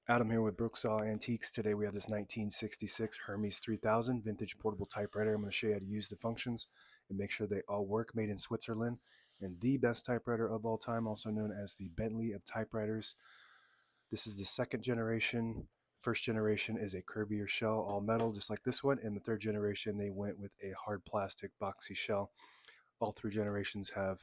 Adam here with Brooksaw Antiques. Today we have this 1966 Hermes 3000 vintage portable typewriter. I'm going to show you how to use the functions and make sure they all work. Made in Switzerland and the best typewriter of all time, also known as the Bentley of typewriters. This is the second generation. First generation is a curvier shell, all metal, just like this one. And the third generation, they went with a hard plastic boxy shell. All three generations have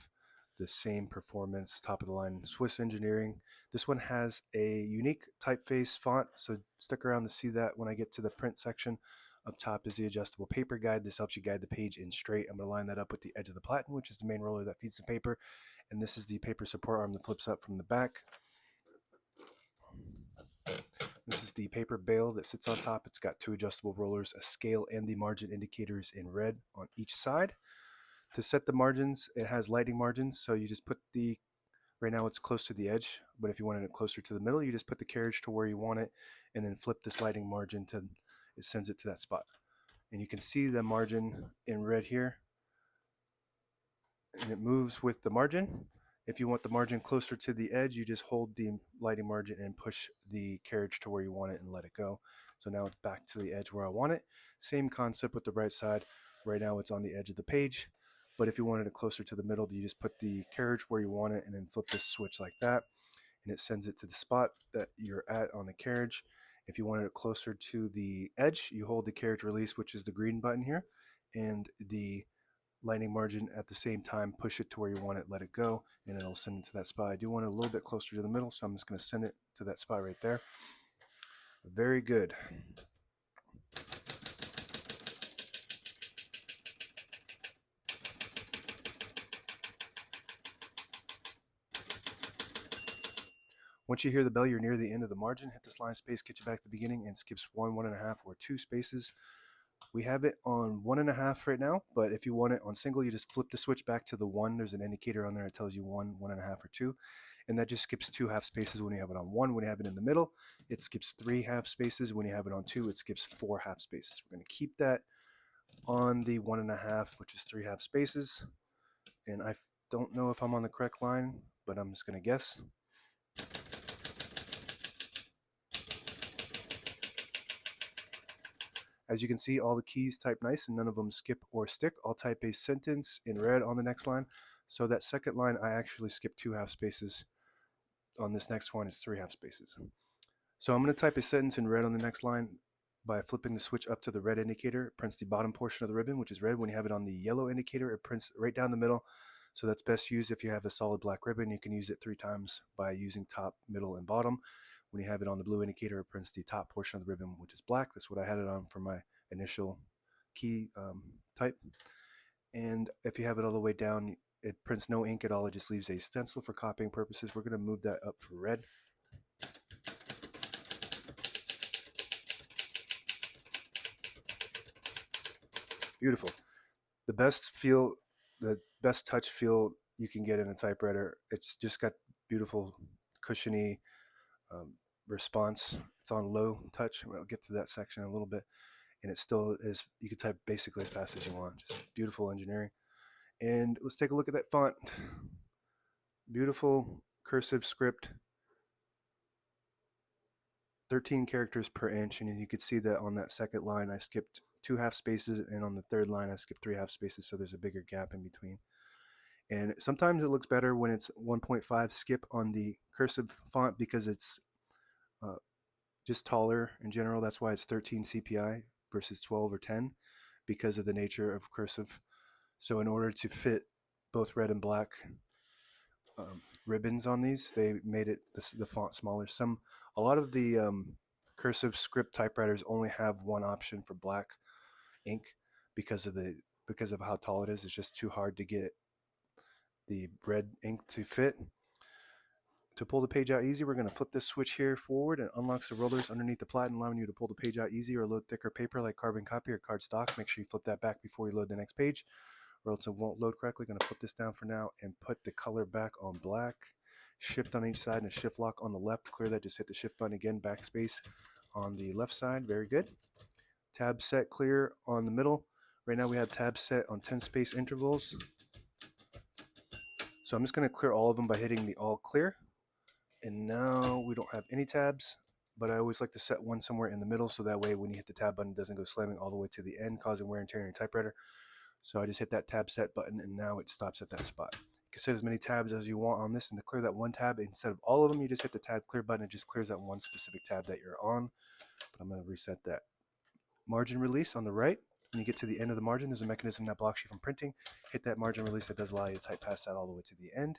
the same performance, top of the line Swiss engineering. This one has a unique typeface font, so stick around to see that when I get to the print section. Up top is the adjustable paper guide. This helps you guide the page in straight. I'm going to line that up with the edge of the platen, which is the main roller that feeds the paper. And this is the paper support arm that flips up from the back. This is the paper bale that sits on top. It's got two adjustable rollers, a scale, and the margin indicators in red on each side. To set the margins, it has lighting margins, so you just put the, right now it's close to the edge, but if you wanted it closer to the middle, you just put the carriage to where you want it and then flip this lighting margin to, it sends it to that spot. And you can see the margin in red here, and it moves with the margin. If you want the margin closer to the edge, you just hold the lighting margin and push the carriage to where you want it and let it go. So now it's back to the edge where I want it. Same concept with the right side. Right now it's on the edge of the page. But if you wanted it closer to the middle, you just put the carriage where you want it and then flip this switch like that. And it sends it to the spot that you're at on the carriage. If you wanted it closer to the edge, you hold the carriage release, which is the green button here, and the lighting margin at the same time, push it to where you want it, let it go, and it'll send it to that spot. I do want it a little bit closer to the middle, so I'm just going to send it to that spot right there. Very good. Once you hear the bell, you're near the end of the margin. Hit this line space, get you back to the beginning, and skips 1.5, or 2 spaces. We have it on 1.5 right now, but if you want it on single, you just flip the switch back to the 1. There's an indicator on there that tells you 1, 1.5, or 2. And that just skips 2 half spaces when you have it on 1. When you have it in the middle, it skips 3 half spaces. When you have it on 2, it skips 4 half spaces. We're going to keep that on the 1.5, which is 3 half spaces. And I don't know if I'm on the correct line, but I'm just going to guess. As you can see, all the keys type nice and none of them skip or stick. I'll type a sentence in red on the next line. So that second line, I actually skipped 2 half spaces. On this next one is 3 half spaces. So I'm going to type a sentence in red on the next line by flipping the switch up to the red indicator. It prints the bottom portion of the ribbon, which is red. When you have it on the yellow indicator, it prints right down the middle. So that's best used if you have a solid black ribbon. You can use it 3 times by using top, middle, and bottom. When you have it on the blue indicator, it prints the top portion of the ribbon, which is black. That's what I had it on for my initial key type. And if you have it all the way down, it prints no ink at all. It just leaves a stencil for copying purposes. We're going to move that up for red. Beautiful. The best touch feel you can get in a typewriter. It's just got beautiful, cushiony response. It's on low touch. I'll get to that section in a little bit. And it still is, you can type basically as fast as you want. Just beautiful engineering. And let's take a look at that font. Beautiful cursive script, 13 characters per inch. And you can see that on that second line, I skipped 2 half spaces. And on the third line, I skipped 3 half spaces. So there's a bigger gap in between. And sometimes it looks better when it's 1.5 skip on the cursive font because it's just taller in general. That's why it's 13 CPI versus 12 or 10 because of the nature of cursive. So in order to fit both red and black ribbons on these, they made it the font smaller. A lot of the cursive script typewriters only have one option for black ink because of how tall it is. It's just too hard to get the red ink to fit. To pull the page out easy, we're going to flip this switch here forward and unlocks the rollers underneath the platen, allowing you to pull the page out easy or load thicker paper like carbon copy or cardstock. Make sure you flip that back before you load the next page, or else it won't load correctly. Going to put this down for now and put the color back on black. Shift on each side and a shift lock on the left. Clear that, just hit the shift button again, backspace on the left side. Very good. Tab set clear on the middle. Right now we have tabs set on 10 space intervals. So I'm just going to clear all of them by hitting the all clear. And now we don't have any tabs. but I always like to set one somewhere in the middle so that way when you hit the tab button, it doesn't go slamming all the way to the end, causing wear and tear on your typewriter. So I just hit that tab set button and now it stops at that spot. You can set as many tabs as you want on this, and to clear that one tab, instead of all of them, you just hit the tab clear button. It just clears that one specific tab that you're on. But I'm going to reset that. Margin release on the right. When you get to the end of the margin, there's a mechanism that blocks you from printing. Hit that margin release. That does allow you to type past that all the way to the end.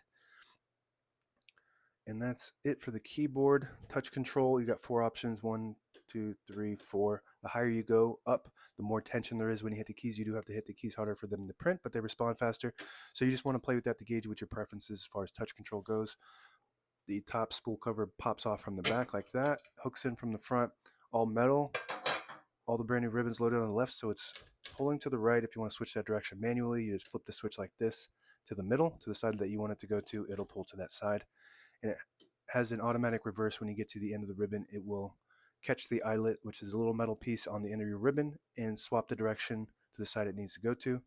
And that's it for the keyboard. Touch control, you got 4 options, 1, 2, 3, 4. The higher you go up, the more tension there is when you hit the keys. You do have to hit the keys harder for them to print, but they respond faster. So you just want to play with that to gauge what your preferences as far as touch control goes. The top spool cover pops off from the back like that, hooks in from the front, all metal, all the brand new ribbons loaded on the left, so it's pulling to the right. If you want to switch that direction manually, you just flip the switch like this to the middle, to the side that you want it to go to. It'll pull to that side. And it has an automatic reverse. When you get to the end of the ribbon, it will catch the eyelet, which is a little metal piece on the end of your ribbon, and swap the direction to the side it needs to go to.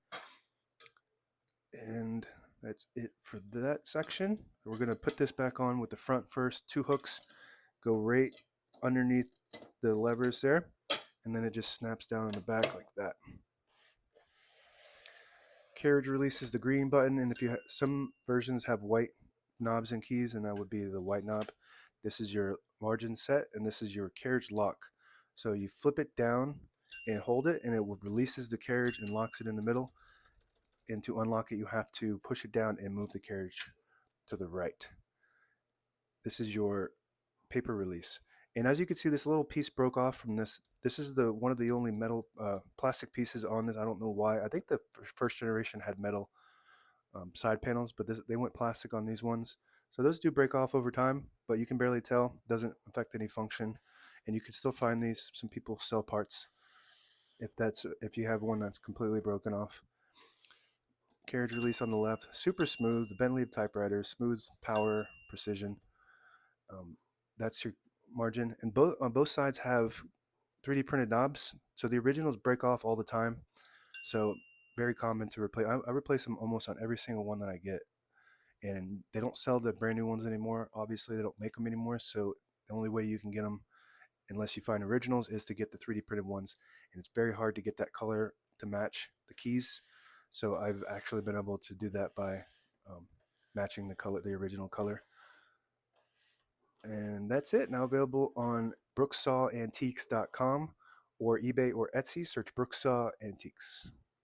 And that's it for that section. We're going to put this back on with the front first. 2 hooks go right underneath the levers there, and then it just snaps down in the back like that. Carriage release is the green button, and if you some versions have white knobs and keys, and that would be the white knob. This is your margin set, and this is your carriage lock. So you flip it down and hold it, and it releases the carriage and locks it in the middle. And to unlock it, you have to push it down and move the carriage to the right. This is your paper release. And as you can see, this little piece broke off from this. This is the one of the only metal plastic pieces on this. I don't know why. I think the first generation had metal side panels, but they went plastic on these ones. So those do break off over time, but you can barely tell. Doesn't affect any function, and you can still find these. Some people sell parts if you have one that's completely broken off. Carriage release on the left, super smooth. The Bentley of typewriters, smooth, power, precision. That's your margin, and both sides have 3D printed knobs. So the originals break off all the time. So very common to replace. I replace them almost on every single one that I get. And they don't sell the brand new ones anymore. Obviously, they don't make them anymore. So the only way you can get them, unless you find originals, is to get the 3D printed ones. And it's very hard to get that color to match the keys. So I've actually been able to do that by matching the color, the original color. And that's it. Now available on brooksawantiques.com or eBay or Etsy. Search Brooksaw Antiques.